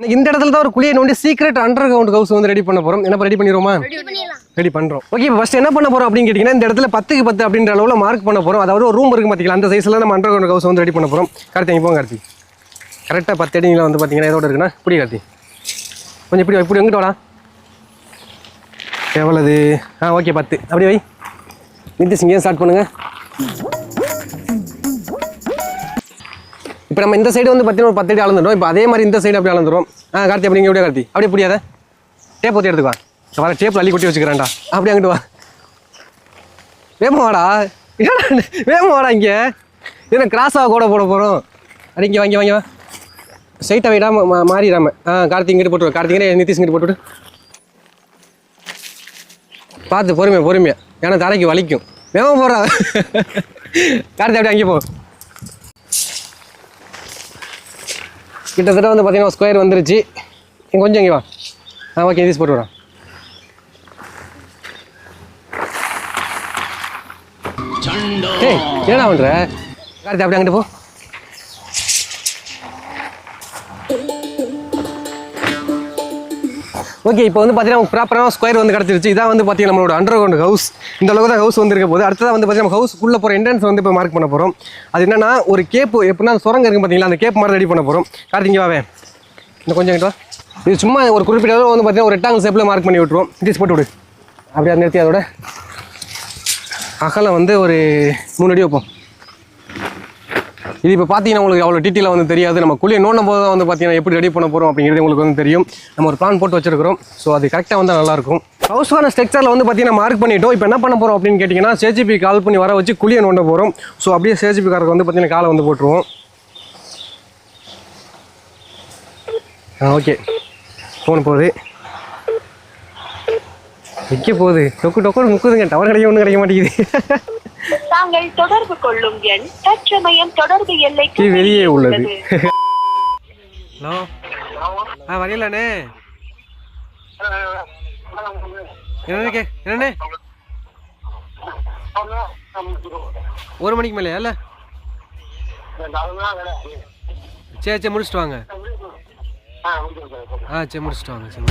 இந்த இடத்துல தான் ஒரு குழியை நோண்டி சீக்ரெட் அண்டர் கிரவுண்ட் ஹவுஸ் வந்து ரெடி பண்ண போறோம். என்ன ரெடி பண்ணிடுவோமா? ரெடி பண்றோம். ஓகே, இப்போ ஃபர்ஸ்ட் என்ன பண்ண போறோம் அப்படின்னு கேட்டீங்கன்னா, இந்த இடத்துல 10க்கு 10 அப்படின்ற அளவுல மார்க் பண்ண போறோம். அதாவது ஒரு ரூம் இருக்கு பாத்தீங்களா, அந்த சைஸ்ல நம்ம அண்டர் கிரவுண்ட் ஹவுஸ் வந்து ரெடி பண்ண போறோம். கார்த்தி போங்க கார்த்தி. கரெக்டாக 10 அடிங்களா வந்து பாத்தீங்கன்னா இதோட இருக்குன்னா இப்படி கார்த்தி கொஞ்சம் இப்படி எங்கிட்ட வாடா. எவ்வளவு? ஓகே 10 அப்படி வை. நிதிஷ் இங்கே ஸ்டார்ட் பண்ணுங்க. இப்போ நம்ம இந்த சைடு வந்து பார்த்தீங்கன்னா ஒரு 10 அடி அளந்துடும். இப்போ அதே மாதிரி இந்த சைடு அப்படி அளந்துடும். கார்த்தி அப்படி எப்படியா கார்த்தி அப்படியே புரியாத டேப் ஊற்றி எடுத்துக்குவா. வர டேப்பில் அள்ளி கொட்டி வச்சுக்கிறேன்டா. அப்படி அங்கிட்டு வா. வேமா வாடா, வேமா வாடா. இங்கே என்ன கிராஸாக கூட போட போகிறோம். அது இங்கே வாங்கி வா. ஸ்ட்ரைட்டாக வைடாம மாறிடாம. கார்த்தி இங்கிட்டு போட்டுருவோம். கார்த்திகனே நிதிஷ் இங்கிட்டு போட்டுவிட்டு பார்த்து பொறுமையா. ஏன்னா தரைக்கு வலிக்கும். வேமா போடுறா. கார்த்தி அப்படியே அங்கே போ. கிட்டத்தட்ட வந்து பார்த்தீங்கன்னா ஸ்கொயர் வந்துருச்சு. கொஞ்சம் இங்கே வா. ஓகே நிதிஷ் போட்டு விடா. ஏய் என்னடா பண்ணுற? கார்த்தி அப்படியே அங்கிட்டு போ. ஓகே, இப்போ வந்து பார்த்தீங்கன்னா ப்ராப்பரான ஸ்கொயர் வந்து கிடச்சிருச்சு. இதான் வந்து பார்த்தீங்கன்னா நம்மளோட அண்டர் கிரவுண்ட் ஹவுஸ். இந்த அளவுக்கு தான் ஹவுஸ் வந்து இருக்க போது. அடுத்ததாக வந்து பார்த்தீங்கன்னா நம்ம ஹவுஸ்க்குள்ளே போகிற என்ட்ரன்ஸ் வந்து இப்போ மார்க் பண்ண போகிறோம். அது என்னன்னா ஒரு கேப்பு எப்படின்னா சுரங்க இருக்குது பார்த்தீங்களா, அந்த கேப் மாதிரி ரெடி பண்ண போகிறோம். கார்த்திங்க வாவே இன்னும் கொஞ்சம் கிட்ட. இது சும்மா ஒரு குறிப்பிட்ட அளவு வந்து பார்த்தீங்கன்னா ஒரு ரெக்டாங்கிள் ஷேப்பில் மார்க் பண்ணி விட்டுருவோம். நிதிஷ் போட்டு விடு. அப்படியே அதை நிறுத்தி அதோட அகலம் வந்து ஒரு 3 அடி வைப்போம். இது இப்போ பார்த்தீங்கன்னா உங்களுக்கு அவ்வளோ டீட்டெயிலாக வந்து தெரியாது. நம்ம குழியை நோண்டும் போது தான் வந்து பார்த்தீங்கன்னா எப்படி ரெடி பண்ண போகிறோம் அப்படிங்கிறது உங்களுக்கு வந்து தெரியும். நம்ம ஒரு பிளான் போட்டு வச்சிருக்கிறோம். ஸோ அது கரெக்டாக வந்தால் நல்லாயிருக்கும். ஹவுஸான ஸ்ட்ரக்சரில் வந்து பார்த்தீங்கன்னா மார்க் பண்ணிட்டோம். இப்போ என்ன பண்ண போகிறோம் அப்படின்னு கேட்டிங்கன்னா, சேஜிபி கால் பண்ணி வர வச்சு குழியை நோண்ட போகிறோம். ஸோ அப்படியே சேஜிபி காரருக்கு வந்து பார்த்தீங்கன்னா காலை வந்து போட்டுருவோம். ஓகே, ஃபோன் போகுது. விற்க போகுது. டொக்கு முக்குதுங்க. டவர் கிடைக்க ஒன்றும் கிடைக்க மாட்டேங்குது. தாங்கள் தொடர்பு கொள்ளும் எண் தற்சமயம் தொடர்பு எல்லைக்கு வெளியே உள்ளது. ஹலோ, வரையிலானே என்னண்ணே 1 மணிக்கு மேலே இல்ல? சரி முடிச்சுட்டு வாங்க. சரி முடிச்சுட்டு வாங்க. சரி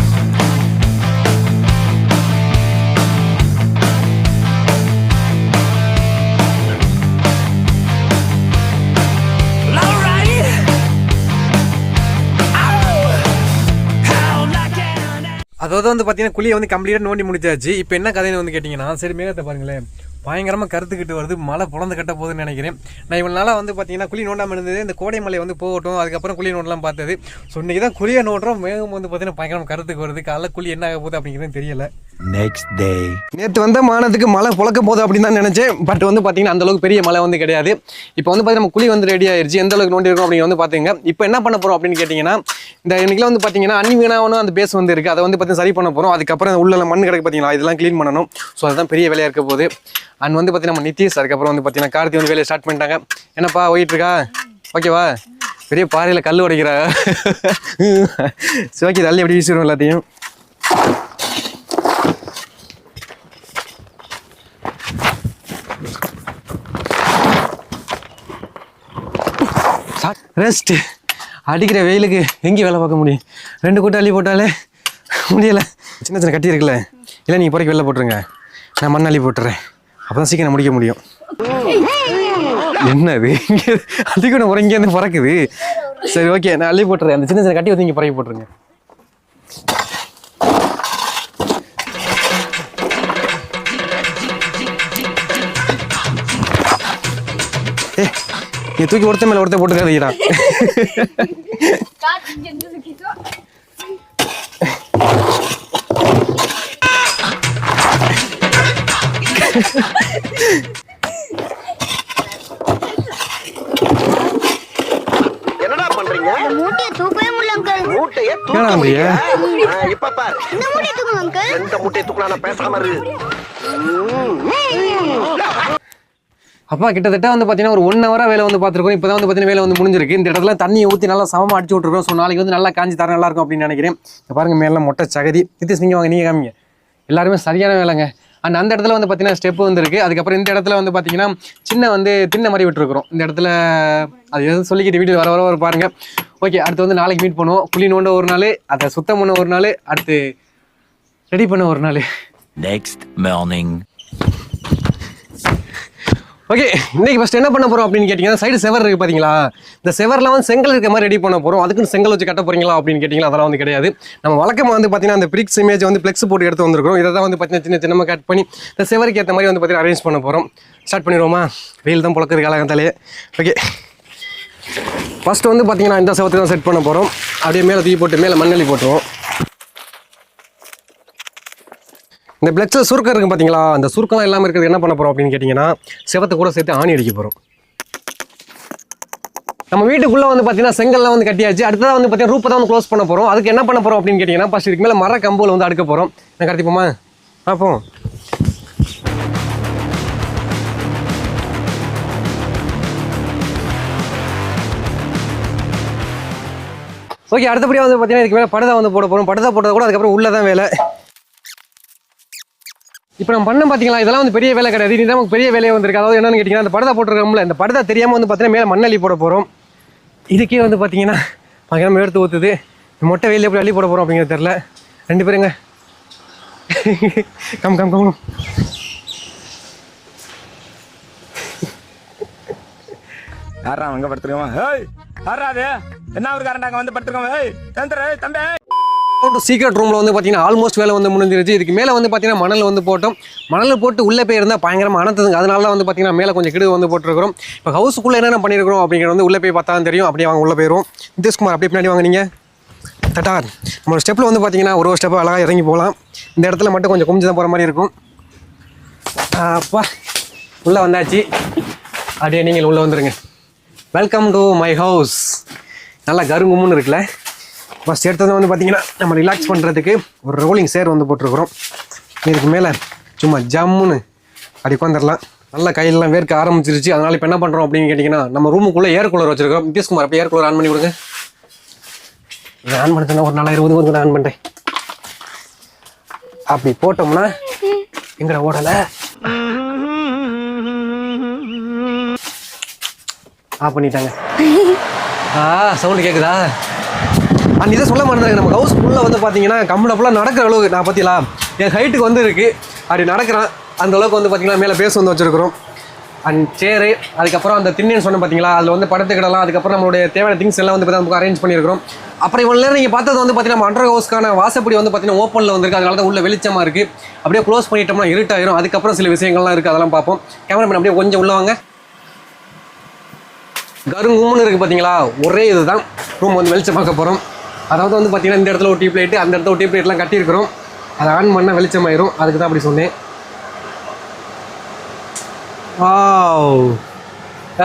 அதாவது வந்து பார்த்தீங்கன்னா குழியை வந்து கம்ப்ளீட்டாக நோண்டி முடிச்சாச்சு. இப்போ என்ன கதைன்னு வந்து கேட்டிங்கன்னா, சரி மேகத்தை பாருங்களேன், பயங்கரமாக கருத்துக்கிட்டு வருது. மழை புலந்து கட்ட போகுதுன்னு நினைக்கிறேன். நான் இவ்வளோ நாளாக வந்து பார்த்தீங்கன்னா குழி நோண்டாமல் இருந்தது. இந்த கோடை மலை வந்து போகட்டும், அதுக்கப்புறம் குழி நோண்டலாம் பார்த்தது. ஸோ இன்றைக்கி தான் குழியை நோண்டுறோம். மேகம் வந்து பார்த்தீங்கன்னா பயங்கரமாக கருத்துக்கு வருது. காலைல குழி என்ன ஆக போகுது அப்படிங்கிறது தெரியல. நெக்ஸ்ட் டே நேற்று வந்த மானத்துக்கு மழை புழக்க போகுது அப்படின்னு தான் நினச்சேன். பட் வந்து பார்த்தீங்கன்னா அந்தளவுக்கு பெரிய மழை வந்து கிடையாது. இப்போ வந்து பார்த்தீங்கன்னா நம்ம குழி வந்து ரெடி ஆயிடுச்சு. எந்த அளவுக்கு நோண்டி இருக்கும் அப்படிங்க வந்து பார்த்துங்க. இப்போ என்ன பண்ண போகிறோம் அப்படின்னு கேட்டிங்கன்னா, இந்த இன்னைக்கு வந்து பார்த்தீங்கன்னா அன்வீனாவும் அந்த பேஸ் வந்து இருக்குது. அதை வந்து பார்த்தீங்கன்னா சரி பண்ண போகிறோம். அதுக்கப்புறம் உள்ள மண் கிடக்கு பார்த்தீங்களா, இதெல்லாம் க்ளீன் பண்ணணும். ஸோ அதுதான் பெரிய வேலையாக இருக்க போகுது. அண்ட் வந்து பார்த்தீங்கன்னா நம்ம நிதிஷ், அதுக்கப்புறம் வந்து பார்த்தீங்கன்னா கார்த்தி வந்து வேலையை ஸ்டார்ட் பண்ணிட்டாங்க. என்னப்பா போயிட்டு இருக்கா? ஓகேவா? பெரிய பாறையில் கல் உடைக்கிறா. சரி ஓகே, தள்ளி எப்படி வீசிடுவோம் எல்லாத்தையும். ரெஸ்ட். அடிக்கிற வெயிலுக்கு எங்கேயும் வேலை பார்க்க முடியும்? 2 கூட்டம் அள்ளி போட்டாலே முடியலை. சின்ன கட்டி இருக்குல்ல, இல்லை நீங்கள் பொறைக்கு வெளில போட்டுருங்க, நான் மண் அள்ளி போட்டுறேன். அப்போ தான் சீக்கிரம் முடிக்க முடியும். என்னது இங்கே அதிகம் உரம் இங்கேருந்து பறக்குது. சரி ஓகே, நான் அள்ளி போட்டுறேன். அந்த சின்ன கட்டி வந்து இங்கே பறக்கி போட்டுருங்க. நீ தூக்கி ஒருத்த மேல ஒருத்த போட்டுக்காதீடா. என்னடா பண்றீங்க? மூட்டைய தூக்கவே முடியல அங்கிள். மூட்டைய தூக்க முடியல. இப்ப பாரு. இந்த மூட்டைய தூக்குங்க அங்கிள். எந்த மூட்டைய தூக்குறானே பேசாம இரு. அப்பா கிட்டத்தட்ட வந்து பார்த்தீங்கன்னா ஒரு 1 ஹவராக வேலை வந்து பார்த்துருக்கோம். இப்போ தான் வந்து பார்த்தீங்கன்னா வேலை வந்து முடிஞ்சிருக்கு. இந்த இடத்துல தண்ணியை ஊற்றி நல்லா சமமாக அடிச்சு விட்ருக்கோம். ஸோ நாளைக்கு வந்து நல்லா காஞ்சி தர நல்லா இருக்கும் அப்படின்னு நினைக்கிறேன். இப்போ பாருங்கள் மேலே மொட்டை சகதி. நிதிஷ் நீங்கள் வாங்க, நீங்கள் காமிங்க. எல்லாருமே சரியான வேலைங்க. அண்ட் அந்த இடத்துல வந்து பார்த்தீங்கன்னா ஸ்டெப் வந்துருக்கு. அதுக்கப்புறம் இந்த இடத்துல வந்து பார்த்தீங்கன்னா சின்ன வந்து தின்ன மாதிரி விட்டுருக்குறோம். இந்த இடத்துல அது எதுவும் சொல்லிக்கிட்டு வீடியோ வர பாருங்க. ஓகே, அடுத்து வந்து நாளைக்கு மீட் பண்ணுவோம். குழி நோண்ட ஒரு நாள், அதை சுத்தம் பண்ண ஒரு நாள், அடுத்து ரெடி பண்ண ஒரு நாள். Next morning. ஓகே, இன்னைக்கு ஃபஸ்ட் என்ன பண்ண போகிறோம் அப்படின்னு கேட்டிங்கன்னா, சைடு செவர் இருக்குது பார்த்தீங்களா, இந்த செவரில் வந்து செங்கல் இருக்க மாதிரி ரெடி பண்ண போகிறோம். அதுக்குன்னு செங்கல் வச்சு கட்ட போகிறீங்களா அப்படின்னு கேட்டிங்களா, அதெல்லாம் வந்து கிடையாது. நம்ம வழக்கமாக வந்து பார்த்தீங்கன்னா அந்த பிரிக்ஸ் இமேஜ் வந்து ஃப்ளெக்ஸ் போட்டு எடுத்து வந்திருக்கிறோம். இதை தான் வந்து பார்த்தீங்கன்னா சின்ன கட் பண்ணி இந்த செவருக்கு ஏற்ற மாதிரி வந்து பார்த்தீங்கன்னா அரேஞ்ச் பண்ண போகிறோம். ஸ்டார்ட் பண்ணிடுவோமா? வெயில் தான் புழக்கிறது காலகத்தாலே. ஓகே, ஃபஸ்ட்டு வந்து பார்த்தீங்கன்னா இந்த செவத்துக்கு தான் செட் பண்ண போகிறோம். அப்படியே மேலே தூக்கி போட்டு மேலே மண்ணெளி போட்டுருவோம். இந்த பிளக்ஸில் சுருக்கம் இருக்குது பார்த்தீங்களா, அந்த சுருக்கம்லாம் இல்லாமல் இருக்கிறது என்ன பண்ண போகிறோம் அப்படின்னு கேட்டிங்கன்னா, செவத்தை கூட சேர்த்து ஆணி அடிக்க போகிறோம். நம்ம வீட்டுக்குள்ளே வந்து பார்த்தீங்கன்னா செங்கல்லாம் வந்து கட்டியாச்சு. அடுத்ததாக வந்து பார்த்தீங்கன்னா ரூப்பை தான் வந்து க்ளோஸ் பண்ண போகிறோம். அதுக்கு என்ன பண்ண போகிறோம் அப்படின்னு கேட்டிங்கன்னா, ஃபஸ்ட் இதுக்கு மேலே மர கம்புல வந்து அடுக்க போகிறோம். என்ன கடத்திப்போமா? பார்ப்போம். ஓகே, அடுத்தபடியாக வந்து பார்த்தீங்கன்னா இதுக்கு மேலே படுதா வந்து போட போகிறோம். படுதா போட்டது கூட அதுக்கப்புறம் உள்ளே தான் வேலை. இப்போ நம்ம பண்ண பார்த்தீங்களா, இதெல்லாம் வந்து பெரிய வேலை கிடையாது. இதுதான் நமக்கு பெரிய வேலையை வந்திருக்கு. அதாவது என்னன்னு கேட்டிங்கன்னா, அந்த படுதா போட்டுருக்கோம்ல, இந்த படுதா தெரியாமல் வந்து பார்த்தீங்கன்னா மேலே மண்ணள்ளி போட போகிறோம். இதுக்கே வந்து பார்த்தீங்கன்னா பயங்கரமாக எடுத்து ஊற்றுது. மொட்டை வெயிலில் எப்படி அள்ளி போட போகிறோம் அப்படிங்கிறது தெரில. ரெண்டு பேருங்க கம் யாரா அங்க படுத்துருக்கோம்? ஏய் யாரா அது? என்ன ஒரு காரணம் வந்து படுத்துருக்கோம்? ஏய் தம்பி சீக்ரெட் ரூமில் வந்து பார்த்தீங்கன்னா ஆல்மோஸ்ட் வேலை வந்து முடிஞ்சிருச்சு. இதுக்கு மேலே வந்து பார்த்தீங்கன்னா மணல் வந்து போட்டோம். மணல் போட்டு உள்ளே போய் இருந்தால் பயங்கரமாக அனத்துதுங்க. அதனால தான் வந்து பார்த்தீங்கன்னா மேலே கொஞ்சம் கிடு வந்து போட்டுருக்கிறோம். இப்போ ஹவுஸுக்குள்ளே என்னென்ன பண்ணியிருக்கிறோம் அப்படிங்கிறது வந்து உள்ளே போய் பார்த்தா தான் தெரியும். அப்படியே வாங்க உள்ளே போயிடுவோம். நிதிஷ்குமார் அப்படியே பின்னாடி வாங்க. நீங்கள் தட்டார் நம்மளோட ஸ்டெப்பில் வந்து பார்த்தீங்கன்னா ஒரு ஸ்டெப்பாக அழகாக இறங்கி போகலாம். இந்த இடத்துல மட்டும் கொஞ்சம் குமிஞ்சு தான் போகிற மாதிரி இருக்கும். அப்பா உள்ளே வந்தாச்சு. அப்படியே நீங்கள் உள்ளே வந்துடுங்க. Welcome to my house. நல்லா கருங்கும்னு இருக்குல்ல. ஃபஸ்ட் எடுத்தது வந்து பார்த்தீங்கன்னா நம்ம ரிலாக்ஸ் பண்ணுறதுக்கு ஒரு ரோலிங் சேர் வந்து போட்டிருக்கிறோம். இதுக்கு மேலே சும்மா ஜம்முன்னு அப்படி உட்காந்துடலாம். நல்லா கையிலலாம் வேர்க்க ஆரம்பிச்சிருச்சு. அதனால் இப்போ என்ன பண்ணுறோம் அப்படின்னு கேட்டிங்கன்னா, நம்ம ரூமுக்குள்ளே ஏர் கூலர் வச்சுருக்கோம். நிதிஷ்குமார் அப்போ ஏர் கூலர் ஆன் பண்ணி கொடுங்க. இதை ஆன் பண்ணிட்டேன்னா ஒரு 4020 வந்து ஆன் பண்ணுறேன். அப்படி போட்டோம்னா எங்கட ஓடலை ஆஃப் பண்ணிட்டாங்க. சவுண்டு கேட்குதா? அண்ட் இதை சொல்ல மாட்டேங்க, நம்ம ஹவுஸ் ஃபுல்லாக வந்து பார்த்தீங்கன்னா கம்ஃபர்டபுளாக நடக்கிற அளவுக்கு நான் பார்த்தீங்களா என் ஹைட்டுக்கு வந்து இருக்குது. அப்படி நடக்கிறேன் அந்த அளவுக்கு வந்து பார்த்தீங்கன்னா மேலே பேஸ் வந்து வச்சுருக்கிறோம். அண்ட் சேரு, அதுக்கப்புறம் அந்த திண்ணேன்னு சொன்ன பார்த்தீங்களா, அதில் வந்து படுத்துக்கிடலாம். அதுக்கப்புறம் நம்மளுடைய தேவையான திங்ஸ் எல்லாம் வந்து நமக்கு அரேஞ்ச் பண்ணியிருக்கிறோம். அப்புறம் இவ்வளோ நேரம் நீங்கள் பார்த்தது வந்து பார்த்தீங்கன்னா அண்டர் ஹவுஸ்க்கான வாசப்படி வந்து பார்த்தீங்கன்னா ஓப்பனில் வந்துருக்கு. அதனால தான் உள்ள வெளிச்சமாக இருக்குது. அப்படியே க்ளோஸ் பண்ணிட்டோம்னா இருட்டாயிரும். அதுக்கப்புறம் சில விஷயங்கள்லாம் இருக்குது, அதெல்லாம் பார்ப்போம். கேமராமேன் அப்படியே கொஞ்சம் உள்ள வாங்க. கருங்கும்னு இருக்குது பார்த்தீங்களா, ஒரே இது தான் ரூம் வந்து வெளிச்சம் பார்க்க போகிறோம். அதாவது வந்து பார்த்தீங்கன்னா இந்த இடத்துல ஒரு டியூப் லைட்டு, அந்த இடத்துல ஒரு டியூப் லைட்லாம் கட்டியிருக்கிறோம். அதை ஆன் பண்ணால் வெளிச்சமாயிரும். அதுக்கு தான் அப்படி சொன்னேன்.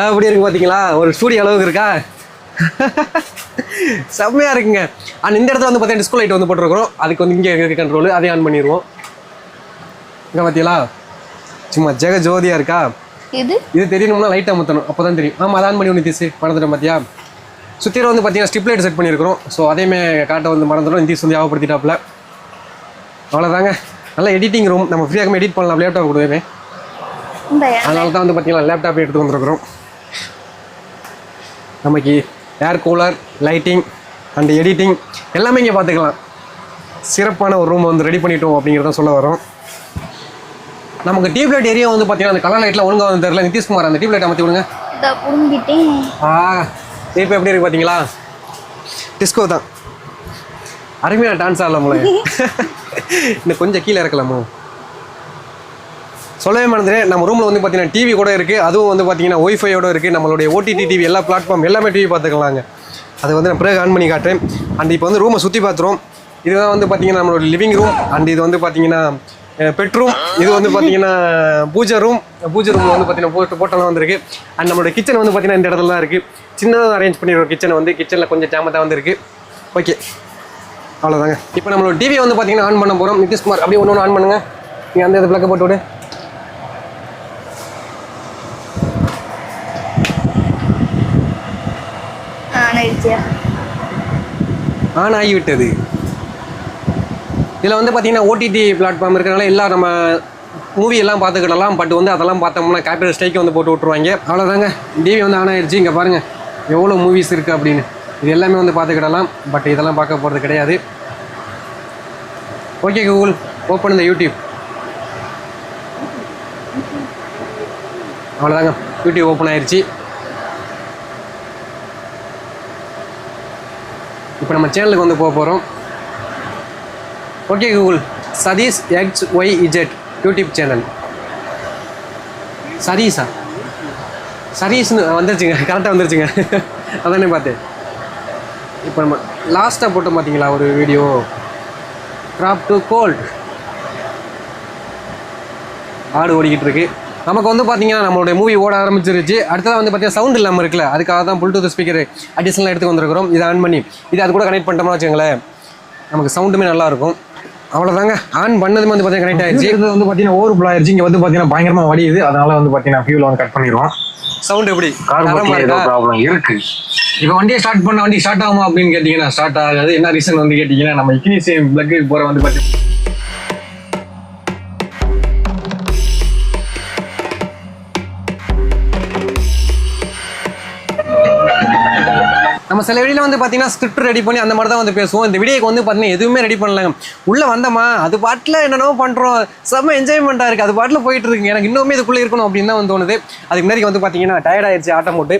அப்படி இருக்குது பார்த்தீங்களா, ஒரு ஸ்டூடியோ அளவுக்கு இருக்கா? செம்மையாக இருக்குங்க. அண்ட் இந்த இடத்துல வந்து பார்த்தீங்கன்னா டிஸ்கோ லைட் வந்து போட்டிருக்கிறோம். அதுக்கு வந்து இங்கே இருக்க கண்ட்ரோல் அதே ஆன் பண்ணிடுவோம். இங்கே பார்த்தீங்களா சும்மா ஜெக ஜோதியாக இருக்கா? இது தெரியணும்னா லைட் அமுத்தணும், அப்போ தான் தெரியும். ஆமாம், அதை ஆன் பண்ணி ஒன்று தீசு மறந்துட்டோம் பார்த்தியா. சுற்றியில் வந்து பார்த்தீங்கன்னா ஸ்ட்ரிப் லைட் செட் பண்ணியிருக்கிறோம். ஸோ அதையுமே காட்ட வந்து மறந்துடும். இந்தீஸ் வந்து ஞாபகப்படுத்திட்டாப்புல. அவ்வளோதாங்க. நல்லா எடிட்டிங் ரூம். நம்ம ஃப்ரீயாக எடிட் பண்ணலாம். லேப்டாப் கொடுவேன். அதனால தான் வந்து பார்த்தீங்கன்னா லேப்டாப் எடுத்து வந்துருக்குறோம். நமக்கு air cooler, lighting and editing எல்லாமே இங்கே பார்த்துக்கலாம். சிறப்பான ஒரு ரூம் வந்து ரெடி பண்ணிட்டோம் அப்படிங்கிறத சொல்ல வரோம். நமக்கு டியூப் லைட் ஏரியா வந்து பார்த்தீங்கன்னா அந்த கலர் லைட்லாம் ஒழுங்காக வந்து தெரியல. நிதிஷ்குமார் அந்த டியூப் லைட் அமர்த்தி விடுங்க. இப்போ எப்படி இருக்கு பார்த்தீங்களா? டிஸ்கோ தான். அருமையாக டான்ஸ் ஆடலாம்ல. இன்னும் கொஞ்சம் கீழே இறக்கலாமோ? சொல்லவே மறந்துடு, நம்ம ரூமில் வந்து பார்த்தீங்கன்னா டிவி கூட இருக்குது. அதுவும் வந்து பார்த்தீங்கன்னா ஒய்ஃபையோட இருக்குது. நம்மளுடைய ஓடிடி டிவி எல்லா பிளாட்ஃபார்ம் எல்லாமே டிவி பார்த்துக்கலாங்க. அதை வந்து நான் பிறகு ஆன் பண்ணி காட்டுறேன். அண்ட் இப்போ வந்து ரூமை சுற்றி பார்த்துருவோம். இதுதான் வந்து பார்த்தீங்கன்னா நம்மளோட லிவிங் ரூம். அண்ட் இது வந்து பார்த்தீங்கன்னா பெட்ரூம். இது வந்து பார்த்தீங்கன்னா பூஜை ரூம். பூஜை ரூமில் வந்து பார்த்தீங்கன்னா போட்டெல்லாம் வந்துருக்கு. அண்ட் நம்மளோட கிச்சன் வந்து பார்த்தீங்கன்னா இந்த இடத்துல தான் இருக்குது. சின்னதாக அரேஞ்ச் பண்ணிடுறோம் கிச்சனை வந்து. கிச்சனில் கொஞ்சம் ஜாமத்தான் வந்து இருக்குது. ஓகே, அவ்வளோதாங்க. இப்போ நம்மளோட டிவியை வந்து பார்த்தீங்கன்னா ஆன் பண்ண போகிறோம். நிதிஷ்குமார் அப்படியே ஒன்று ஆன் பண்ணுங்கள். நீங்கள் அந்த இது பிளக்கை போட்டு விடு. ஆன் ஆகிவிட்டது. இதில் வந்து பார்த்தீங்கன்னா ஓடிடி பிளாட்ஃபார்ம் இருக்கிறனால எல்லாம் நம்ம மூவி எல்லாம் பார்த்துக்கிடலாம். பட் வந்து அதெல்லாம் பார்த்தோம்னா காப்பிரைட் ஸ்ட்ரைக் வந்து போட்டு விட்ருவாங்க. அவ்வளோதாங்க, டிவி வந்து ஆன் ஆயிடுச்சு. இங்கே பாருங்கள் எவ்வளோ மூவிஸ் இருக்குது அப்படின்னு. இது எல்லாமே வந்து பார்த்துக்கிடலாம். பட் இதெல்லாம் பார்க்க போகிறது கிடையாது. ஓகே கூகுள், ஓப்பன் இந்த யூடியூப். அவ்வளோதாங்க, யூடியூப் ஓப்பன் ஆயிடுச்சு. இப்போ நம்ம சேனலுக்கு வந்து போக போகிறோம். Okay Google, Satish XYZ YouTube channel. சதீஷா? சதீஷ்னு வந்துருச்சுங்க, கரெக்டாக வந்துருச்சுங்க. அதானே பார்த்தேன். இப்போ நம்ம லாஸ்ட்டாக போட்டோம் பார்த்தீங்களா ஒரு வீடியோ, ட்ராப் டு கோல்ட். ஆடு ஓடிக்கிட்டு இருக்கு. நமக்கு வந்து பார்த்தீங்கன்னா நம்மளுடைய மூவி ஓட ஆரம்பிச்சிருச்சு. அடுத்ததாக வந்து பார்த்தீங்கன்னா சவுண்ட் இல்லாமல் இருக்குல்ல, அதுக்காக தான் ப்ளூடூத் ஸ்பீக்கர் அடிஷனலாக எடுத்து வந்திருக்கிறோம். இதை ஆன் பண்ணி இது அது கூட கனெக்ட் பண்ணிட்டோம்னா வச்சுங்களேன், நமக்கு சவுண்டுமே நல்லாயிருக்கும். அவ்வளோதாங்க, ஆன் பண்ணதுமே வந்து பார்த்தீங்கன்னா கனெக்ட் ஆயிடுச்சு. இது வந்து பார்த்தீங்கன்னா ஓவர் ஃபுல் ஆயிடுச்சு. இங்கே வந்து பார்த்தீங்கன்னா பயங்கரமாக வடியுது. அதனால வந்து பார்த்தீங்கன்னா ஃபியூல் வந்து கட் பண்ணிடுவோம். சவுண்ட் எப்படி ப்ராப்ளம் இருக்கு. இப்போ வண்டியை ஸ்டார்ட் பண்ண வண்டி ஸ்டார்ட் ஆகுமா அப்படின்னு கேட்டிங்கன்னா ஸ்டார்ட் ஆகாது. என்ன ரீசன் வந்து கேட்டிங்கன்னா நம்ம இக்னிஷியம் பிளக்கு போகிற வந்து பார்த்தீங்கன்னா நம்ம சில வீடியோவில் வந்து பார்த்தீங்கன்னா ஸ்கிரிப்ட் ரெடி பண்ணி அந்த மாதிரி தான் வந்து பேசுவோம். இந்த வீடியோக்கு வந்து பார்த்தீங்கன்னா எதுவுமே ரெடி பண்ணலங்க. உள்ளே வந்தோமா அது பாட்டில் என்னென்னோ பண்ணுறோம், செம்ம என்ஜாய்மெண்ட்டாக இருக்குது. அது பாட்டில் போயிட்டு இருக்குங்க. எனக்கு இன்னுமே இதுக்குள்ளே இருக்கணும் அப்படின்னு தான் வந்து தோணுது. அதுக்கு முன்னாடி வந்து பார்த்தீங்கன்னா டயர்ட் ஆயிடுச்சு ஆட்டம் போட்டு.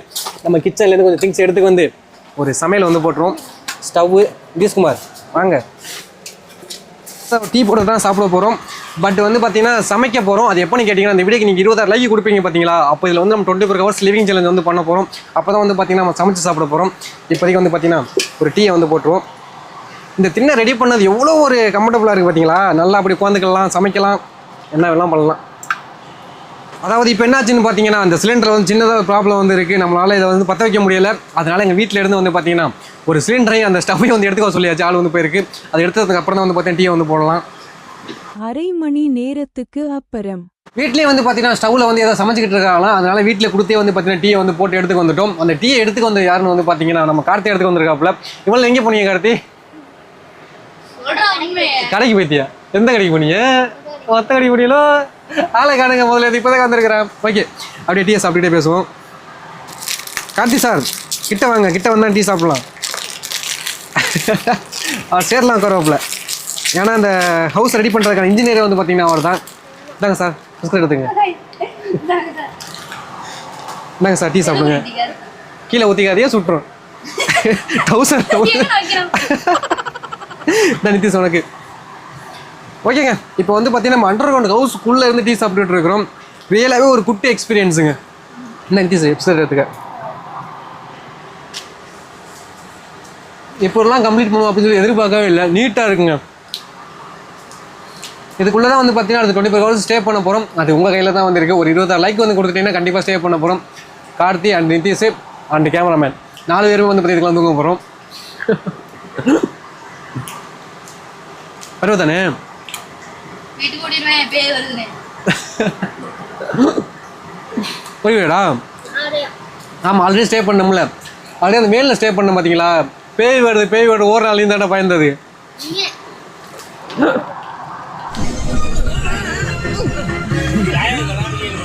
நம்ம கிச்சன்லேருந்து கொஞ்சம் திங்ஸ் எடுத்துக்கு வந்து ஒரு சமையல் வந்து போட்டுருவோம். ஸ்டவ்வு தீஷ்குமார் வாங்க, டீ போட்டு தான் சாப்பிட போகிறோம். பட் வந்து பார்த்தீங்கன்னா சமைக்க போகிறோம். அது எப்போன்னு கேட்டிங்கன்னா இந்த வீடியோக்கு நீங்கள் 20,000 லைக் கொடுப்பீங்க பார்த்தீங்களா, அப்போ இதில் வந்து நம்ம 24 hours லிவிங் சேலஞ்ச் வந்து பண்ண போகிறோம். அப்போ தான் வந்து பார்த்தீங்கன்னா நம்ம சமைச்சு சாப்பிட போகிறோம். இப்போதைக்கு வந்து பார்த்தீங்கன்னா ஒரு டீயை வந்து போட்டுருவோம். இந்த திண்ணை ரெடி பண்ணது எவ்வளோ ஒரு கம்ஃபர்டபுளாக இருக்குது பார்த்தீங்களா. நல்லா அப்படி உட்காந்துக்கலாம், சமைக்கலாம், என்ன வேணாலும் பண்ணலாம். அதாவது இப்போ என்னாச்சுன்னு பார்த்தீங்கன்னா அந்த சிலிண்டர் வந்து சின்னதாக ப்ராப்ளம் வந்து இருக்குது. நம்மளால் இதை வந்து பற்ற வைக்க முடியலை. அதனால் எங்கள் வீட்டில் இருந்து வந்து பார்த்தீங்கன்னா ஒரு சிலிண்டரையும் அந்த ஸ்டவ்வையும் வந்து எடுத்துக்க சொல்லியாச்சு. ஆள் வந்து போயிருக்கு. அது எடுத்ததுக்கு அப்புறம் தான் வந்து பார்த்தீங்கன்னா டீயை வந்து போடலாம். அரை மணி நேரத்துக்கு அப்புறம் வீட்லேயே வந்து பார்த்தீங்கன்னா ஸ்டவ்வில் வந்து ஏதாவது சமைச்சிக்கிட்டு இருக்காங்களா, அதனால் வீட்டில் கொடுத்தே வந்து பார்த்தீங்கன்னா டீயை வந்து போட்டு எடுத்துக்கு வந்துட்டோம். அந்த டீயை எடுத்துக்கு வந்து யாருன்னு வந்து பார்த்தீங்கன்னா நம்ம கார்த்தி எடுத்துக்கு வந்திருக்காப்புல. இவ்வளோ எங்கே போனீங்க கார்த்தி? கடைக்கு போய்த்தியா? எந்த கடைக்கு போனீங்க? மொத்த கடைக்கு போனீங்களோ? ஆளை காணுங்க, முதல்ல இப்போ தான் வந்திருக்கிறேன். ஓகே, அப்படியே டீயை சாப்பிட்டுட்டே பேசுவோம். கார்த்தி சார் கிட்ட வாங்க, கிட்ட வந்தால் டீ சாப்பிட்லாம். சேரலாம் உட்காரப்பில். ஏன்னா அந்த ஹவுஸ் ரெடி பண்ணுறதுக்கான இன்ஜினியரே வந்து பார்த்தீங்கன்னா அவர் தான். இந்தாங்க சார், பிஸ்கட் எடுத்துங்க. இந்தாங்க சார், டீ சாப்பிடுங்க. கீழே ஊற்றிக்காதையே சுட்டுரும். நான் நித்திஷ் உனக்கு. ஓகேங்க, இப்போ வந்து பார்த்தீங்கன்னா நம்ம அண்டர் கிரவுண்ட் ஹவுஸ்க்குள்ளே இருந்து டீ சாப்பிட்டுட்டு இருக்கிறோம். ரியலாகவே ஒரு குட்டி எக்ஸ்பீரியன்ஸுங்க. என்ன நித்திஷ் எபிசோட் எடுத்துக்க எப்போலாம் கம்ப்ளீட் பண்ணுவோம் அப்படின்னு சொல்லி எதிர்பார்க்கவே இல்லை. நீட்டாக இருக்குங்க. இதுக்குள்ளே தான் வந்து பார்த்தீங்கன்னா அது 24 hours ஸ்டே பண்ண போகிறோம். அது உங்கள் கையில் தான் வந்து இருக்குது. ஒரு 20,000 லைக் வந்து கொடுத்துட்டீங்கன்னா கண்டிப்பாக ஸ்டே பண்ண போகிறோம். Karthi and Nitish and cameraman 4 பேரும் வந்து பார்த்தீங்கன்னா தூங்க போகிறோம். பரவாதானே புரியுதா? ஆமாம், ஆல்ரெடி ஸ்டே பண்ணோம்ல. ஆல்ரெடி அந்த மேலில் ஸ்டே பண்ணோம் பார்த்தீங்களா. பேய் வருது ஒரு நாளையும் தானே பயந்தது.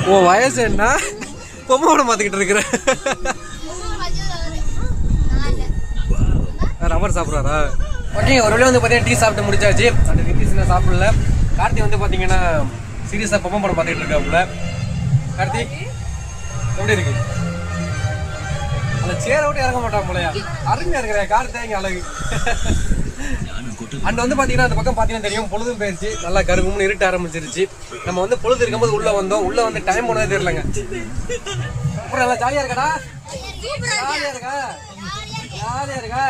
ஓ வயசு என்ன பொம்மை மாற்றிக்கிட்டு இருக்கிறேன். ரப்பர் சாப்பிட்றாரா? ஓகே, ஒரு வேளை வந்து பார்த்தீங்கன்னா டீ சாப்பிட்டு முடிச்சாச்சு. அந்த நிதிஷ் சாப்பிடல. கார்த்தி வந்து பார்த்தீங்கன்னா சீரியஸாக பொம்மை படம் பார்த்துக்கிட்டு இருக்காப்புல. கார்த்தி எப்படி இருக்கு? அந்த சேரை விட்டு இறங்க மாட்டான் போலையா. அருமையாக இருக்கிறேன் கார்த்தி, அழகு. அண்ட் வந்து பார்த்தீங்கன்னா அந்த பக்கம் பார்த்தீங்கன்னா தெரியும் பொழுதும் போயிடுச்சு. நல்லா கருகும்னு இருட்ட ஆரம்பிச்சிருச்சு. நம்ம வந்து பொழுது இருக்கும்போது உள்ளே வந்தோம். உள்ளே வந்து டைம் போனதே தெரியலங்க. அப்புறம் நல்லா ஜாலியாக இருக்கடா, ஜாலியாக இருக்கா, ஜாலியாக இருக்கா.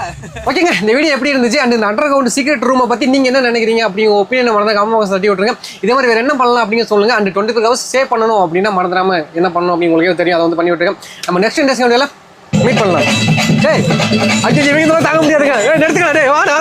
ஓகேங்க, இந்த வீடியோ எப்படி இருந்துச்சு அண்ட் இந்த அண்டர் கிரவுண்ட் சீக்ரெட் ரூமை பற்றி நீங்கள் என்ன நினைக்கிறீங்க அப்படிங்கிற ஒப்பீனியன் மறந்து கமெண்ட் பாக்ஸ் தட்டி விட்டுருங்க. இதே மாதிரி வேறு என்ன பண்ணலாம் அப்படின்னு சொல்லுங்கள். அண்ட் 24 hours சேவ் பண்ணணும் அப்படின்னா மறந்துடாம என்ன பண்ணணும் அப்படின்னு உங்களுக்கே தெரியும். அதை வந்து பண்ணி விட்டுருங்க. நம்ம நெக்ஸ்ட் இன்ட்ரெஸ்டிங் வீடியோவில் மீட் பண்ணலாம். டேய் அஞ்சு தாங்க முடியாதுங்க, எடுத்துக்கலாம். டே வாடா.